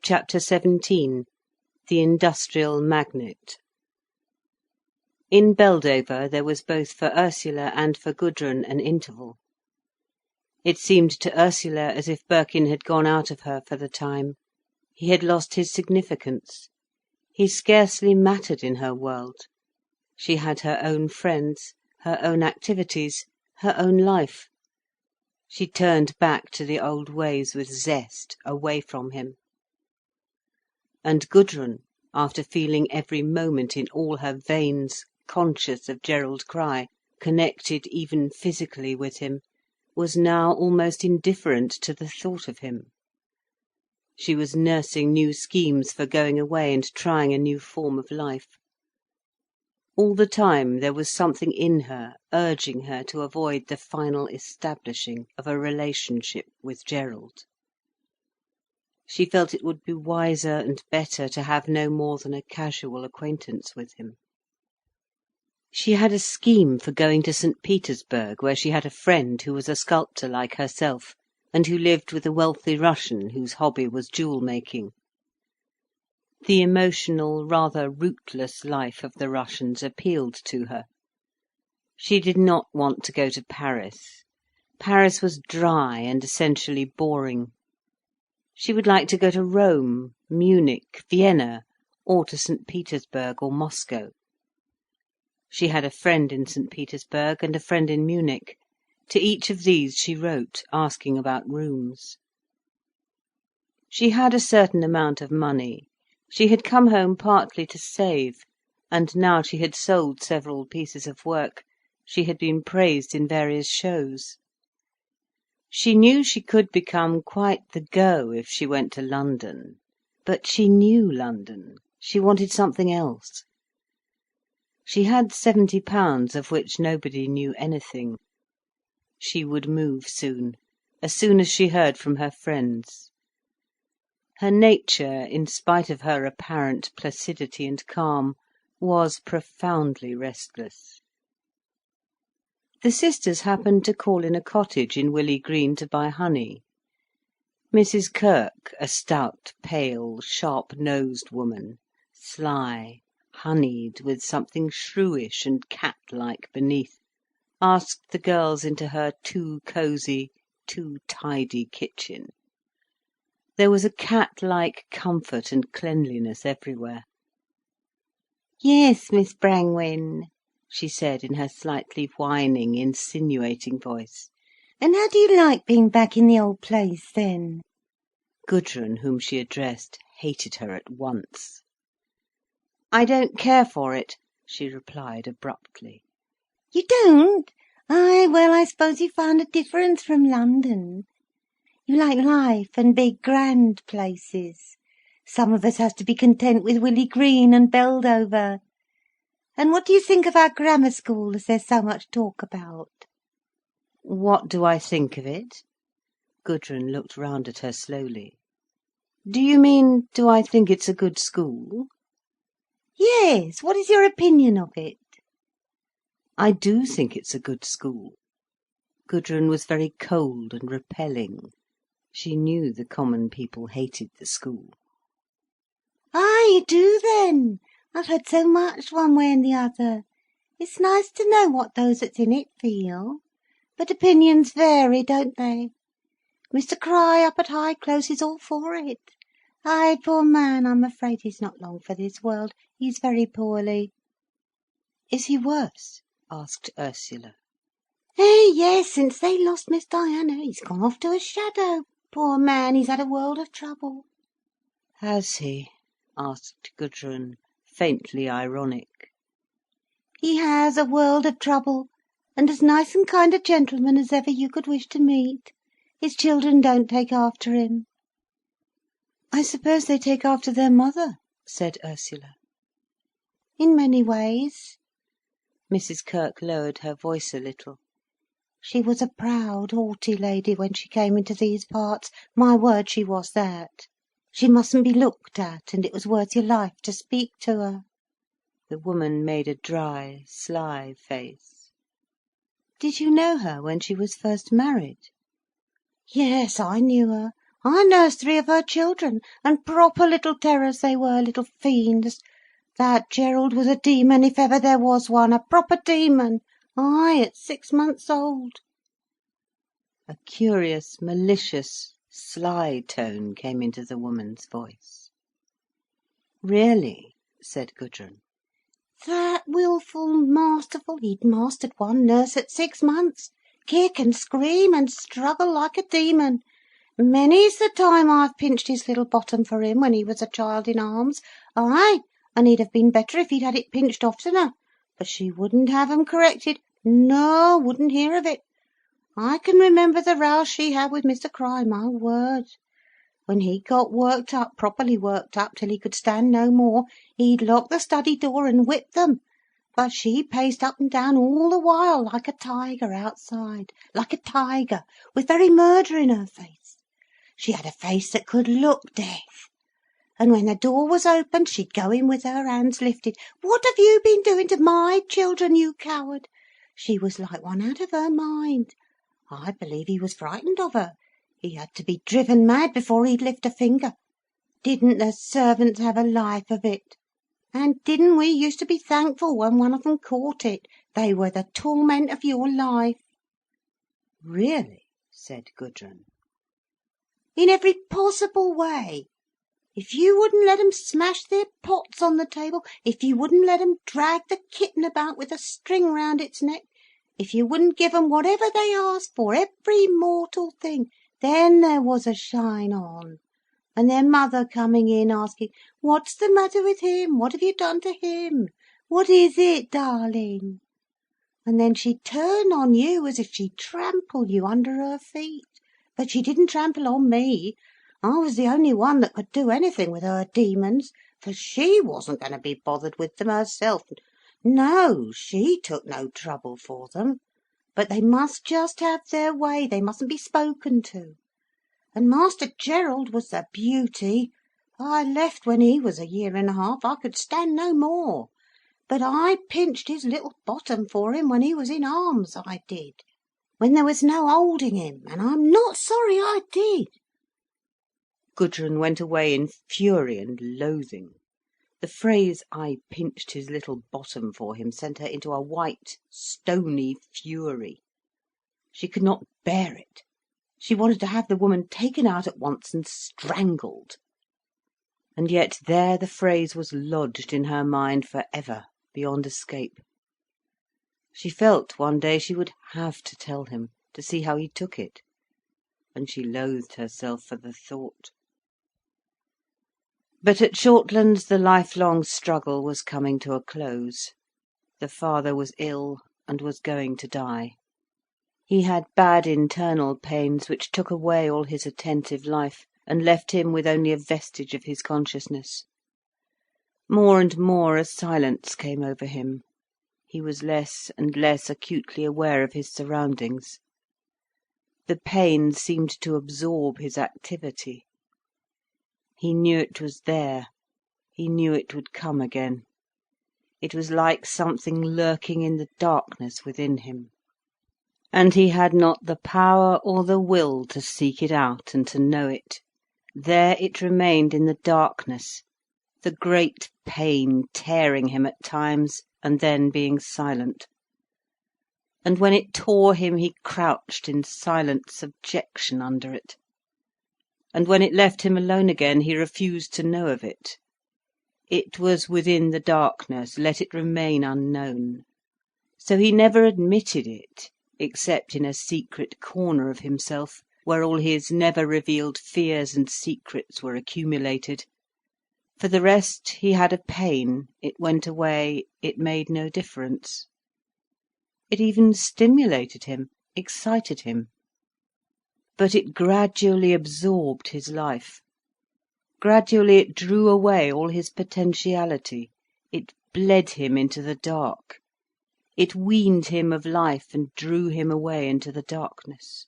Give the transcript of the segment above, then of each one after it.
Chapter 17. The Industrial Magnate. In Beldover there was both for Ursula and for Gudrun an interval. It seemed to Ursula as if Birkin had gone out of her for the time. He had lost his significance. He scarcely mattered in her world. She had her own friends, her own activities, her own life. She turned back to the old ways with zest, away from him. And Gudrun, after feeling every moment in all her veins conscious of Gerald Crich, connected even physically with him, was now almost indifferent to the thought of him. She was nursing new schemes for going away and trying a new form of life. All the time there was something in her urging her to avoid the final establishing of a relationship with Gerald. She felt it would be wiser and better to have no more than a casual acquaintance with him. She had a scheme for going to St. Petersburg, where she had a friend who was a sculptor like herself, and who lived with a wealthy Russian whose hobby was jewel-making. The emotional, rather rootless life of the Russians appealed to her. She did not want to go to Paris. Paris was dry and essentially boring. She would like to go to Rome, Munich, Vienna, or to St. Petersburg or Moscow. She had a friend in St. Petersburg and a friend in Munich. To each of these she wrote, asking about rooms. She had a certain amount of money. She had come home partly to save, and now she had sold several pieces of work. She had been praised in various shows. She knew she could become quite the go if she went to London. But she knew London. She wanted something else. She had £70, of which nobody knew anything. She would move soon as she heard from her friends. Her nature, in spite of her apparent placidity and calm, was profoundly restless. The sisters happened to call in a cottage in Willey Green to buy honey. Mrs. Kirk, a stout, pale, sharp-nosed woman, sly, honeyed, with something shrewish and cat-like beneath, asked the girls into her too cosy, too tidy kitchen. There was a cat-like comfort and cleanliness everywhere. "Yes, Miss Brangwen," she said in her slightly whining, insinuating voice. "And how do you like being back in the old place, then?" Gudrun, whom she addressed, hated her at once. "I don't care for it," she replied abruptly. "You don't? Aye, well, I suppose you found a difference from London. You like life and big grand places. Some of us has to be content with Willey Green and Beldover. And what do you think of our grammar school, as there's so much talk about?" "What do I think of it?" Gudrun looked round at her slowly. "Do you mean, do I think it's a good school?" "Yes, what is your opinion of it?" "I do think it's a good school." Gudrun was very cold and repelling. She knew the common people hated the school. "Ah, you do then? I've heard so much one way and the other. It's nice to know what those that's in it feel. But opinions vary, don't they? Mr. Crich up at High Close is all for it. Aye, poor man, I'm afraid he's not long for this world. He's very poorly." "Is he worse?" asked Ursula. "Eh, yes, since they lost Miss Diana, he's gone off to a shadow. Poor man, he's had a world of trouble." "Has he?" asked Gudrun, faintly ironic. "He has a world of trouble, and as nice and kind a gentleman as ever you could wish to meet. His children don't take after him." "I suppose they take after their mother," said Ursula. "In many ways." Mrs. Kirk lowered her voice a little. "She was a proud, haughty lady when she came into these parts. My word, she was that. She mustn't be looked at, and it was worth your life to speak to her." The woman made a dry, sly face. "Did you know her when she was first married?" "Yes, I knew her. I nursed 3 of her children, and proper little terrors they were, little fiends. That Gerald was a demon, if ever there was one, a proper demon. Aye, at 6 months old." A curious, malicious, sly tone came into the woman's voice. "Really?" said Gudrun. "That wilful, masterful, he'd mastered one nurse at 6 months. Kick and scream and struggle like a demon. Many's the time I've pinched his little bottom for him when he was a child in arms. Aye, and he'd have been better if he'd had it pinched oftener. But she wouldn't have 'em corrected. No, wouldn't hear of it. I can remember the row she had with Mr. Cry, my word. When he got worked up, properly worked up, till he could stand no more, he'd lock the study door and whip them. But she paced up and down all the while like a tiger outside, like a tiger, with very murder in her face. She had a face that could look death. And when the door was opened, she'd go in with her hands lifted. 'What have you been doing to my children, you coward?' She was like one out of her mind. I believe he was frightened of her. He had to be driven mad before he'd lift a finger. Didn't the servants have a life of it? And didn't we used to be thankful when one of them caught it? They were the torment of your life." "Really?" said Gudrun. "In every possible way. If you wouldn't let 'em smash their pots on the table, if you wouldn't let 'em drag the kitten about with a string round its neck, if you wouldn't give 'em whatever they asked for, every mortal thing, then there was a shine on. And their mother coming in asking, 'What's the matter with him? What have you done to him? What is it, darling?' And then she'd turn on you as if she'd trample you under her feet. But she didn't trample on me. I was the only one that could do anything with her demons, for she wasn't going to be bothered with them herself. No, she took no trouble for them. But they must just have their way, they mustn't be spoken to. And Master Gerald was the beauty. I left when he was 1.5 years. I could stand no more. But I pinched his little bottom for him when he was in arms, I did. When there was no holding him, and I'm not sorry I did." Gudrun went away in fury and loathing. The phrase, "I pinched his little bottom for him," sent her into a white, stony fury. She could not bear it. She wanted to have the woman taken out at once and strangled. And yet there the phrase was lodged in her mind for ever, beyond escape. She felt one day she would have to tell him, to see how he took it. And she loathed herself for the thought. But at Shortlands the lifelong struggle was coming to a close. The father was ill, and was going to die. He had bad internal pains which took away all his attentive life, and left him with only a vestige of his consciousness. More and more a silence came over him. He was less and less acutely aware of his surroundings. The pain seemed to absorb his activity. He knew it was there. He knew it would come again. It was like something lurking in the darkness within him. And he had not the power or the will to seek it out and to know it. There it remained in the darkness, the great pain tearing him at times and then being silent. And when it tore him he crouched in silent subjection under it. And when it left him alone again he refused to know of it. It was within the darkness, let it remain unknown. So he never admitted it, except in a secret corner of himself, where all his never revealed fears and secrets were accumulated. For the rest he had a pain, it went away, it made no difference. It even stimulated him, excited him. But it gradually absorbed his life. Gradually it drew away all his potentiality, it bled him into the dark. It weaned him of life and drew him away into the darkness.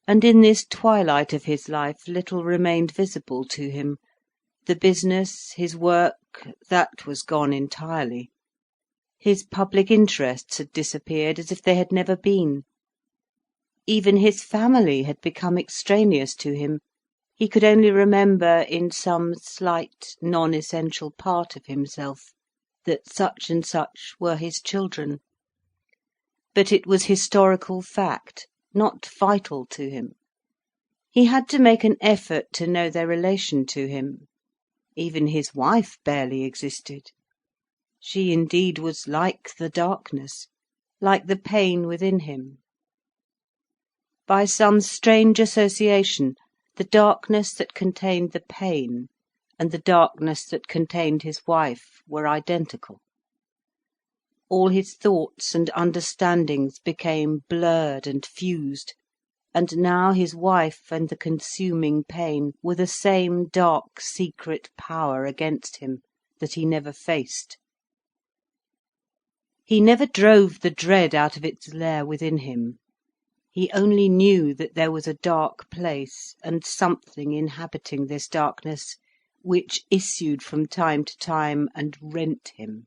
And in this twilight of his life little remained visible to him. The business, his work, that was gone entirely. His public interests had disappeared as if they had never been. Even his family had become extraneous to him. He could only remember in some slight, non-essential part of himself that such and such were his children. But it was historical fact, not vital to him. He had to make an effort to know their relation to him. Even his wife barely existed. She indeed was like the darkness, like the pain within him. By some strange association, the darkness that contained the pain and the darkness that contained his wife were identical. All his thoughts and understandings became blurred and fused, and now his wife and the consuming pain were the same dark secret power against him that he never faced. He never drove the dread out of its lair within him. He only knew that there was a dark place, and something inhabiting this darkness, which issued from time to time and rent him.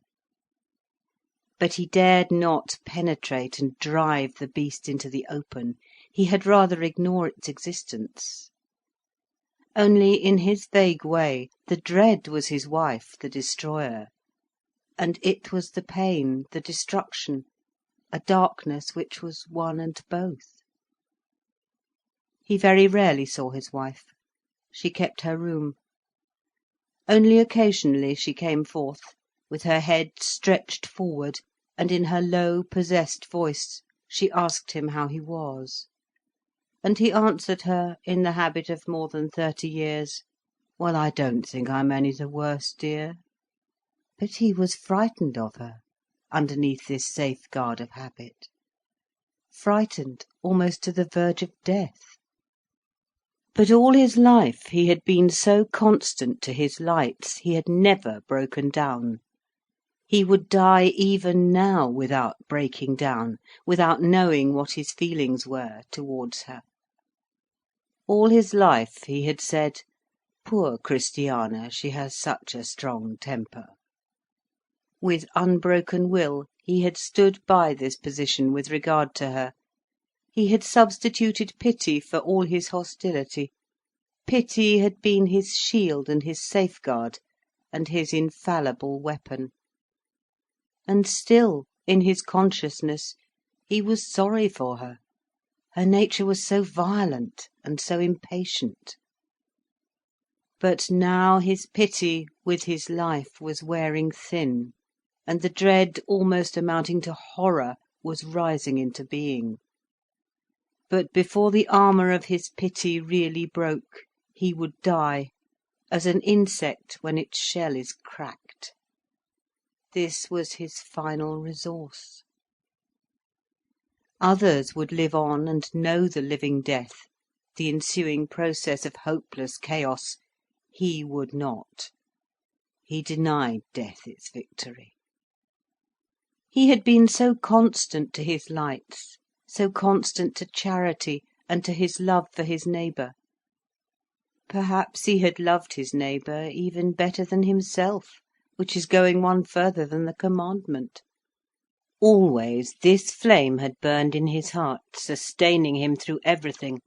But he dared not penetrate and drive the beast into the open. He had rather ignore its existence. Only in his vague way, the dread was his wife, the destroyer, and it was the pain, the destruction, a darkness which was one and both. He very rarely saw his wife. She kept her room. Only occasionally she came forth, with her head stretched forward, and in her low, possessed voice she asked him how he was. And he answered her, in the habit of more than 30 years, "Well, I don't think I'm any the worse, dear." But he was frightened of her, underneath this safeguard of habit. Frightened almost to the verge of death. But all his life he had been so constant to his lights, he had never broken down. He would die even now without breaking down, without knowing what his feelings were towards her. All his life he had said, "Poor Christiana, she has such a strong temper." With unbroken will he had stood by this position with regard to her. He had substituted pity for all his hostility. Pity had been his shield and his safeguard, and his infallible weapon. And still, in his consciousness, he was sorry for her. Her nature was so violent and so impatient. But now his pity with his life was wearing thin, and the dread almost amounting to horror was rising into being. But before the armour of his pity really broke, he would die, as an insect when its shell is cracked. This was his final resource. Others would live on and know the living death, the ensuing process of hopeless chaos. He would not. He denied death its victory. He had been so constant to his lights, so constant to charity and to his love for his neighbour. Perhaps he had loved his neighbour even better than himself, which is going one further than the commandment. Always this flame had burned in his heart, sustaining him through everything,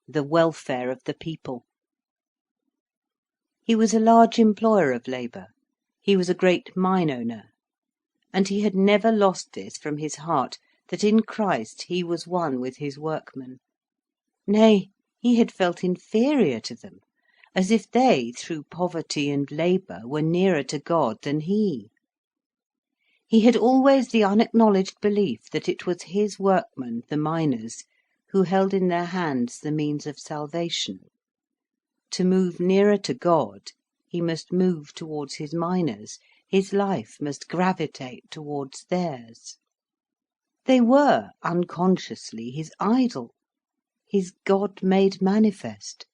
the welfare of the people. He was a large employer of labour. He was a great mine owner. And he had never lost this from his heart, that in Christ he was one with his workmen. Nay, he had felt inferior to them, as if they, through poverty and labour, were nearer to God than he. He had always the unacknowledged belief that it was his workmen, the miners, who held in their hands the means of salvation. To move nearer to God, he must move towards his miners, his life must gravitate towards theirs. They were, unconsciously, his idol, his God made manifest.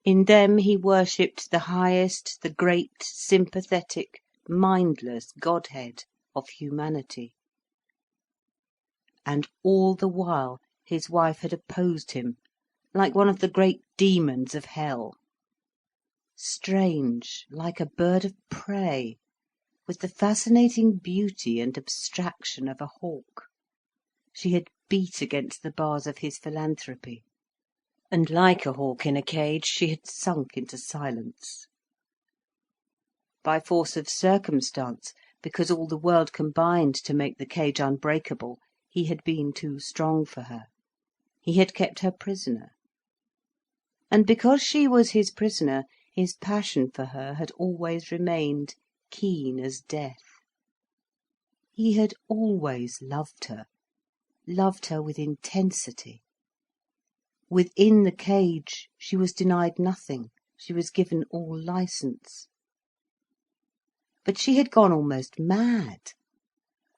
In them he worshipped the highest, the great, sympathetic, mindless Godhead of humanity. And all the while his wife had opposed him, like one of the great demons of hell. Strange, like a bird of prey, with the fascinating beauty and abstraction of a hawk. She had beat against the bars of his philanthropy, and like a hawk in a cage she had sunk into silence. By force of circumstance, because all the world combined to make the cage unbreakable, he had been too strong for her. He had kept her prisoner. And because she was his prisoner, his passion for her had always remained keen as death. He had always loved her with intensity. Within the cage she was denied nothing, she was given all licence. But she had gone almost mad.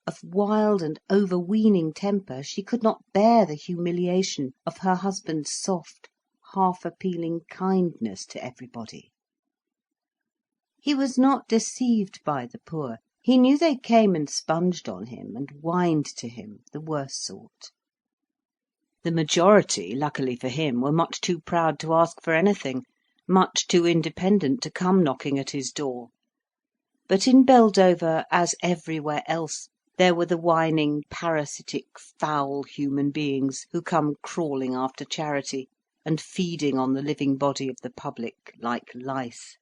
Of wild and overweening temper, she could not bear the humiliation of her husband's soft, half-appealing kindness to everybody. He was not deceived by the poor. He knew they came and sponged on him and whined to him, the worst sort. The majority, luckily for him, were much too proud to ask for anything, much too independent to come knocking at his door. But in Beldover, as everywhere else, there were the whining, parasitic, foul human beings who come crawling after charity, and feeding on the living body of the public like lice.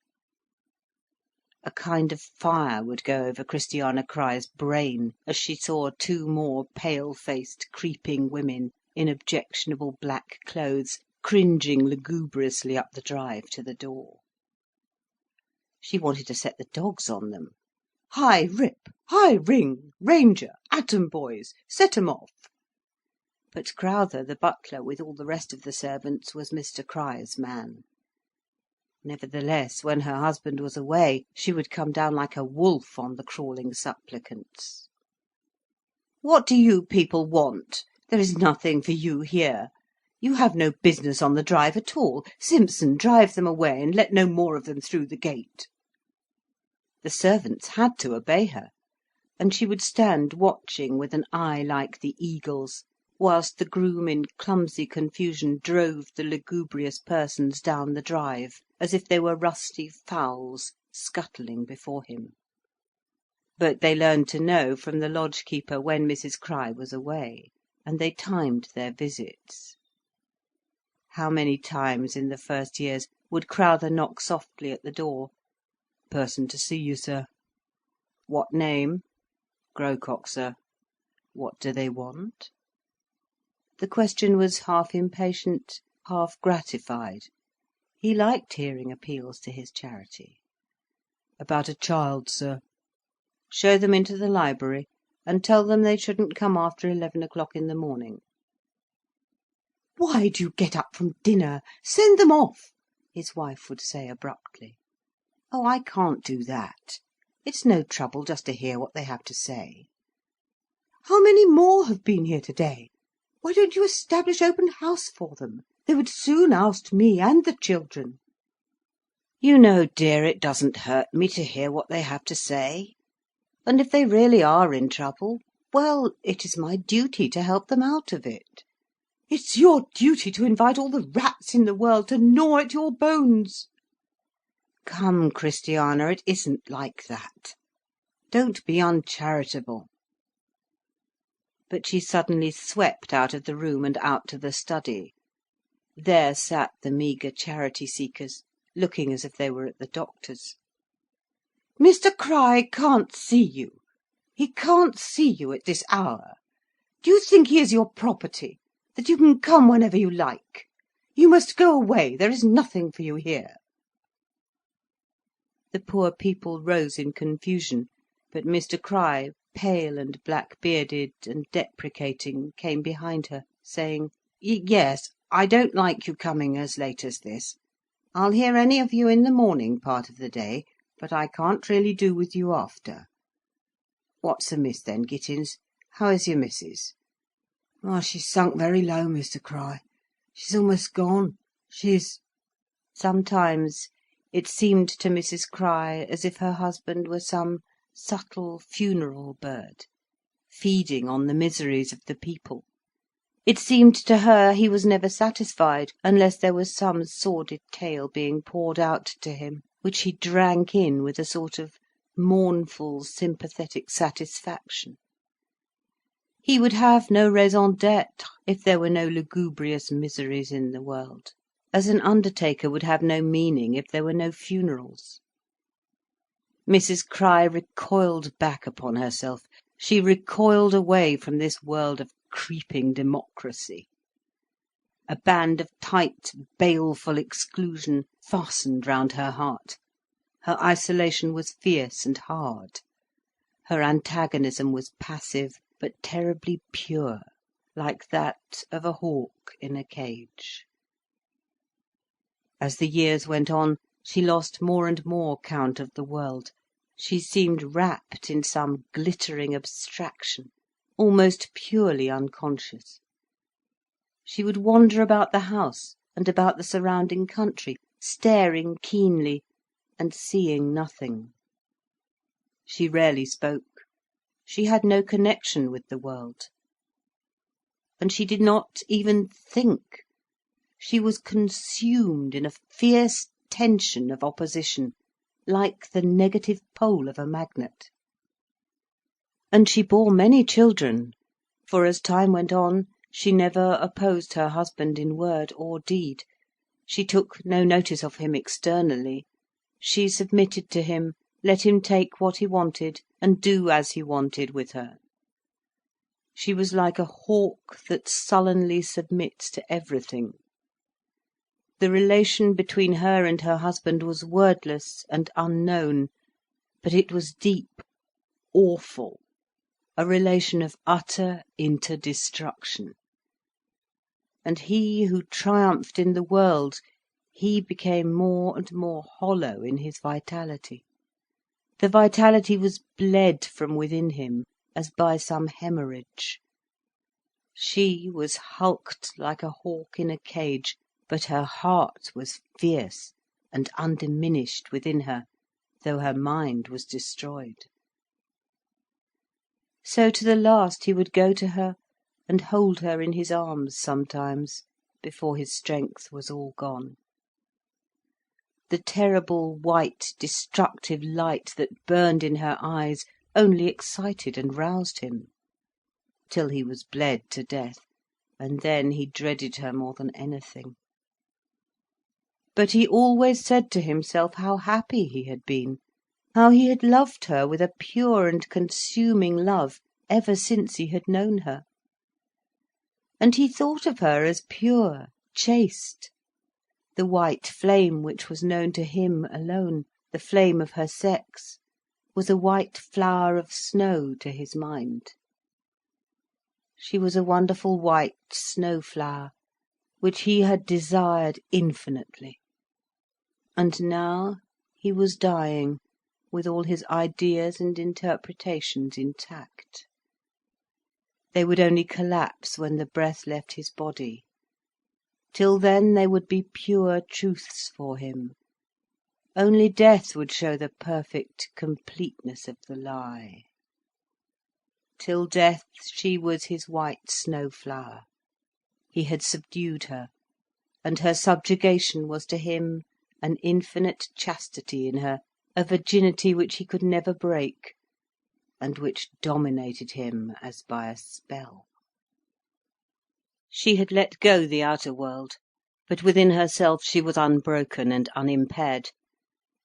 A kind of fire would go over Christiana Cry's brain as she saw two more pale-faced, creeping women in objectionable black clothes cringing lugubriously up the drive to the door. She wanted to set the dogs on them. "Hi, Rip! Hi, Ring! Ranger! Atom boys! Set 'em off!" But Crowther, the butler, with all the rest of the servants, was Mr. Cry's man. Nevertheless, when her husband was away, she would come down like a wolf on the crawling supplicants. "What do you people want? There is nothing for you here. You have no business on the drive at all. Simpson, drive them away, and let no more of them through the gate." The servants had to obey her, and she would stand watching with an eye like the eagle's, whilst the groom in clumsy confusion drove the lugubrious persons down the drive, as if they were rusty fowls scuttling before him. But they learned to know from the lodge-keeper when Mrs. Cry was away, and they timed their visits. How many times in the first years would Crowther knock softly at the door? "Person to see you, sir." "What name?" "Grocock, sir." "What do they want?" The question was half impatient, half gratified. He liked hearing appeals to his charity. "About a child, sir." "Show them into the library, and tell them they shouldn't come after 11 o'clock in the morning." "Why do you get up from dinner? Send them off," his wife would say abruptly. "Oh, I can't do that. It's no trouble just to hear what they have to say." "How many more have been here to-day? Why don't you establish open house for them? They would soon oust me and the children." "You know, dear, it doesn't hurt me to hear what they have to say. And if they really are in trouble, well, it is my duty to help them out of it." "It's your duty to invite all the rats in the world to gnaw at your bones." "Come, Christiana, it isn't like that. Don't be uncharitable." But she suddenly swept out of the room and out to the study. There sat the meagre charity-seekers, looking as if they were at the doctor's. "Mr. Cry can't see you. He can't see you at this hour. Do you think he is your property, that you can come whenever you like? You must go away. There is nothing for you here." The poor people rose in confusion, but Mr. Cry, pale and black-bearded and deprecating, came behind her, saying, "Yes, I don't like you coming as late as this. I'll hear any of you in the morning part of the day, but I can't really do with you after. What's amiss then, Gittins? How is your missus?" "Oh, she's sunk very low, Mr. Cry. She's almost gone. She's—" Sometimes it seemed to Mrs. Cry as if her husband were some subtle funeral bird, feeding on the miseries of the people. It seemed to her he was never satisfied unless there was some sordid tale being poured out to him, which he drank in with a sort of mournful, sympathetic satisfaction. He would have no raison d'être if there were no lugubrious miseries in the world, as an undertaker would have no meaning if there were no funerals. Mrs Crich recoiled back upon herself. She recoiled away from this world of creeping democracy. A band of tight, baleful exclusion fastened round her heart. Her isolation was fierce and hard. Her antagonism was passive, but terribly pure, like that of a hawk in a cage. As the years went on, she lost more and more count of the world. She seemed wrapped in some glittering abstraction, almost purely unconscious. She would wander about the house and about the surrounding country, staring keenly and seeing nothing. She rarely spoke. She had no connection with the world. And she did not even think. She was consumed in a fierce tension of opposition, like the negative pole of a magnet. And she bore many children, for as time went on, she never opposed her husband in word or deed. She took no notice of him externally. She submitted to him, let him take what he wanted, and do as he wanted with her. She was like a hawk that sullenly submits to everything. The relation between her and her husband was wordless and unknown, but it was deep, awful, a relation of utter interdestruction. And he who triumphed in the world, he became more and more hollow in his vitality. The vitality was bled from within him, as by some haemorrhage. She was hulked like a hawk in a cage, but her heart was fierce and undiminished within her, though her mind was destroyed. So to the last he would go to her and hold her in his arms sometimes, before his strength was all gone. The terrible white destructive light that burned in her eyes only excited and roused him, till he was bled to death, and then he dreaded her more than anything. But he always said to himself how happy he had been, how he had loved her with a pure and consuming love ever since he had known her. And he thought of her as pure, chaste. The white flame which was known to him alone, the flame of her sex, was a white flower of snow to his mind. She was a wonderful white snow flower, which he had desired infinitely. And now he was dying, with all his ideas and interpretations intact. They would only collapse when the breath left his body. Till then they would be pure truths for him. Only death would show the perfect completeness of the lie. Till death she was his white snow flower. He had subdued her, and her subjugation was to him an infinite chastity in her, a virginity which he could never break, and which dominated him as by a spell. She had let go the outer world, but within herself she was unbroken and unimpaired.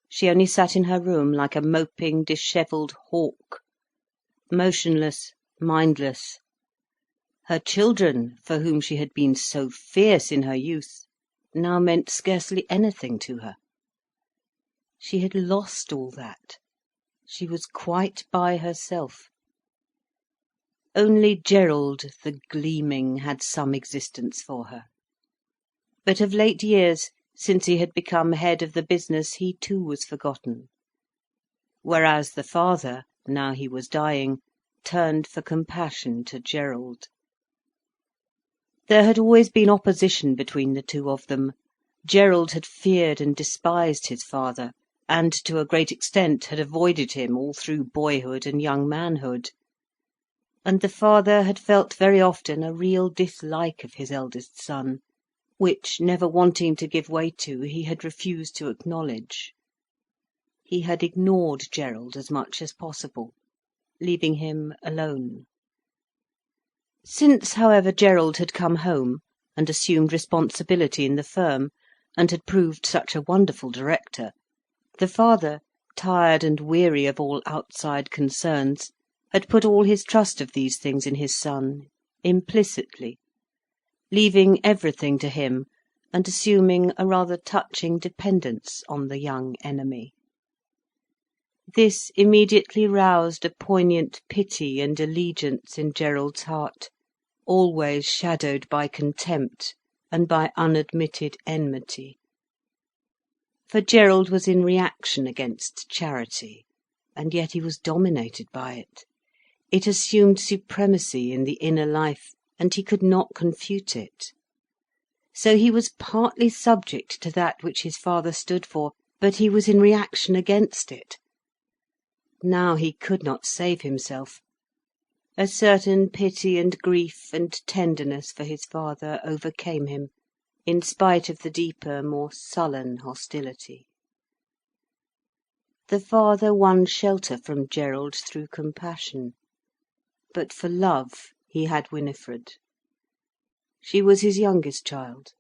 She only sat in her room like a moping, dishevelled hawk, motionless, mindless. Her children, for whom she had been so fierce in her youth, now meant scarcely anything to her. She had lost all that. She was quite by herself. Only Gerald, the gleaming, had some existence for her. But of late years, since he had become head of the business, he too was forgotten. Whereas the father, now he was dying, turned for compassion to Gerald. There had always been opposition between the two of them. Gerald had feared and despised his father, and to a great extent had avoided him all through boyhood and young manhood. And the father had felt very often a real dislike of his eldest son, which, never wanting to give way to, he had refused to acknowledge. He had ignored Gerald as much as possible, leaving him alone. Since, however, Gerald had come home, and assumed responsibility in the firm, and had proved such a wonderful director, the father, tired and weary of all outside concerns, had put all his trust of these things in his son, implicitly, leaving everything to him, and assuming a rather touching dependence on the young enemy. This immediately roused a poignant pity and allegiance in Gerald's heart, always shadowed by contempt and by unadmitted enmity. For Gerald was in reaction against charity, and yet he was dominated by it. It assumed supremacy in the inner life, and he could not confute it. So he was partly subject to that which his father stood for, but he was in reaction against it. Now he could not save himself. A certain pity and grief and tenderness for his father overcame him, in spite of the deeper, more sullen hostility. The father won shelter from Gerald through compassion, but for love he had Winifred. She was his youngest child.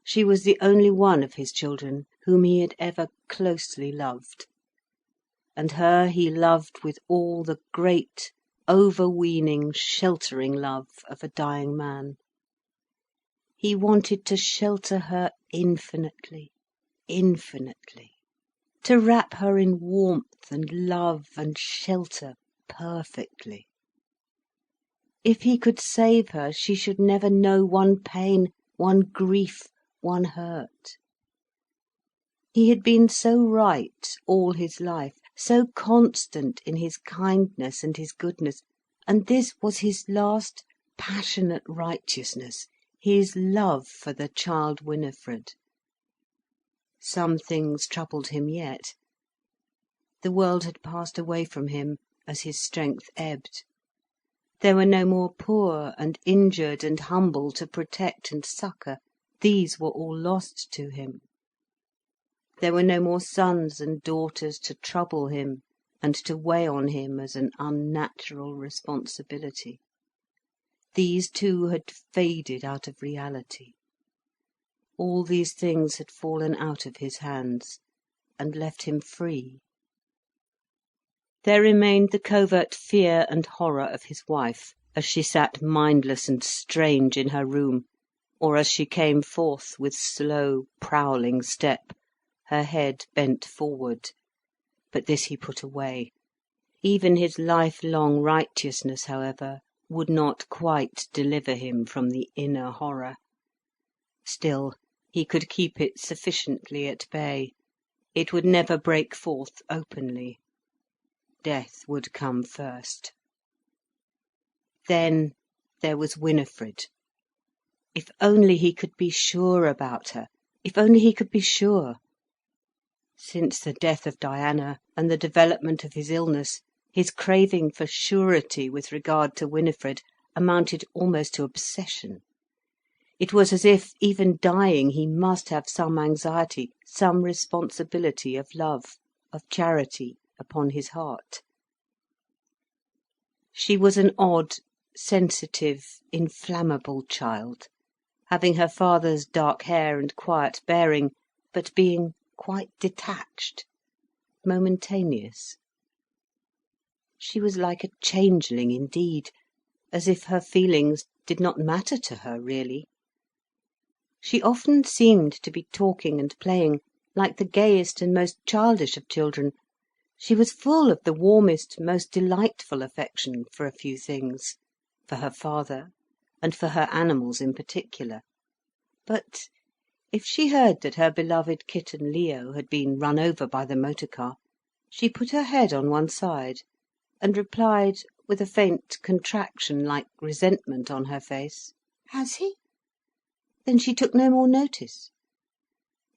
She was the only one of his children whom he had ever closely loved. And her he loved with all the great, overweening, sheltering love of a dying man. He wanted to shelter her infinitely, infinitely, to wrap her in warmth and love and shelter perfectly. If he could save her, she should never know one pain, one grief, one hurt. He had been so right all his life, so constant in his kindness and his goodness, and this was his last passionate righteousness, his love for the child Winifred. Some things troubled him yet. The world had passed away from him as his strength ebbed. There were no more poor and injured and humble to protect and succour. These were all lost to him. There were no more sons and daughters to trouble him and to weigh on him as an unnatural responsibility. These too had faded out of reality. All these things had fallen out of his hands, and left him free. There remained the covert fear and horror of his wife, as she sat mindless and strange in her room, or as she came forth with slow, prowling step, her head bent forward. But this he put away. Even his lifelong righteousness, however, would not quite deliver him from the inner horror. Still, he could keep it sufficiently at bay. It would never break forth openly. Death would come first. Then there was Winifred. If only he could be sure about her, if only he could be sure. Since the death of Diana and the development of his illness, his craving for surety with regard to Winifred amounted almost to obsession. It was as if, even dying, he must have some anxiety, some responsibility of love, of charity, upon his heart. She was an odd, sensitive, inflammable child, having her father's dark hair and quiet bearing, but being quite detached, momentaneous. She was like a changeling indeed, as if her feelings did not matter to her really. She often seemed to be talking and playing like the gayest and most childish of children. She was full of the warmest, most delightful affection for a few things, for her father, and for her animals in particular. But if she heard that her beloved kitten Leo had been run over by the motor car, she put her head on one side, and replied, with a faint contraction like resentment on her face, "Has he?" Then she took no more notice.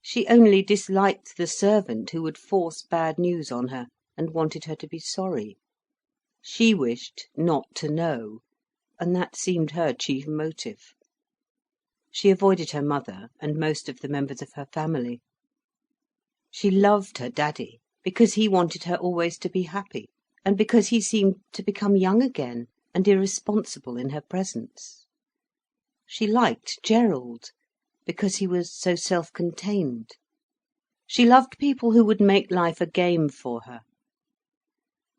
She only disliked the servant who would force bad news on her, and wanted her to be sorry. She wished not to know, and that seemed her chief motive. She avoided her mother and most of the members of her family. She loved her daddy, because he wanted her always to be happy, and because he seemed to become young again, and irresponsible in her presence. She liked Gerald, because he was so self-contained. She loved people who would make life a game for her.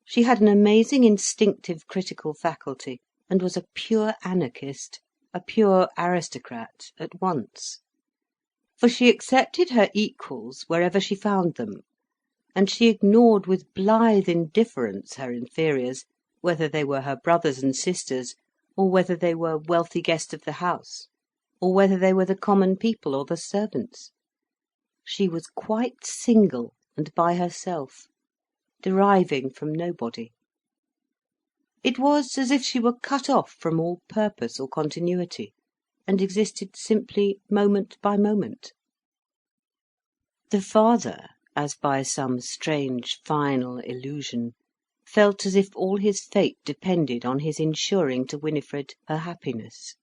She had an amazing instinctive critical faculty, and was a pure anarchist, a pure aristocrat at once. For she accepted her equals wherever she found them, and she ignored with blithe indifference her inferiors, whether they were her brothers and sisters, or whether they were wealthy guests of the house, or whether they were the common people or the servants. She was quite single and by herself, deriving from nobody. It was as if she were cut off from all purpose or continuity, and existed simply moment by moment. The father, as by some strange final illusion, felt as if all his fate depended on his ensuring to Winifred her happiness.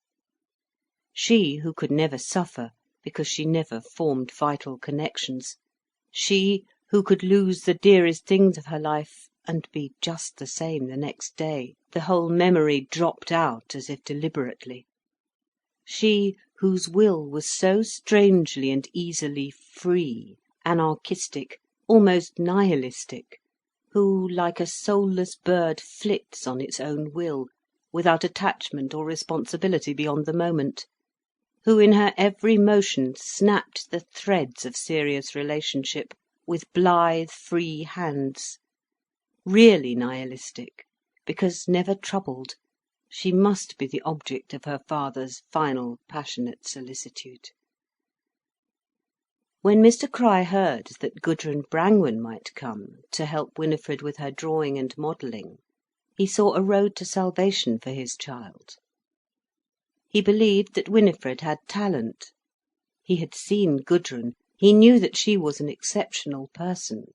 She, who could never suffer because she never formed vital connections, she, who could lose the dearest things of her life and be just the same the next day, the whole memory dropped out as if deliberately. She, whose will was so strangely and easily free, anarchistic, almost nihilistic, who, like a soulless bird, flits on its own will, without attachment or responsibility beyond the moment, who in her every motion snapped the threads of serious relationship with blithe, free hands. Really nihilistic, because never troubled, she must be the object of her father's final passionate solicitude. When Mr Crich heard that Gudrun Brangwen might come to help Winifred with her drawing and modelling, he saw a road to salvation for his child. He believed that Winifred had talent. He had seen Gudrun, he knew that she was an exceptional person.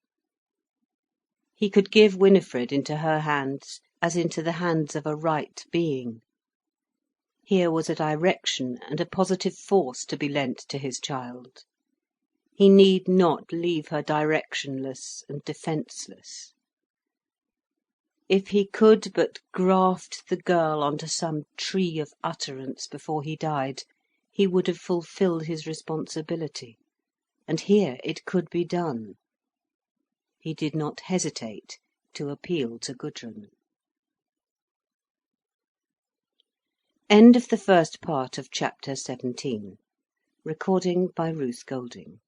He could give Winifred into her hands as into the hands of a right being. Here was a direction and a positive force to be lent to his child. He need not leave her directionless and defenceless. If he could but graft the girl onto some tree of utterance before he died, he would have fulfilled his responsibility. And here it could be done. He did not hesitate to appeal to Gudrun. End of the first part of chapter 17. Recording by Ruth Golding.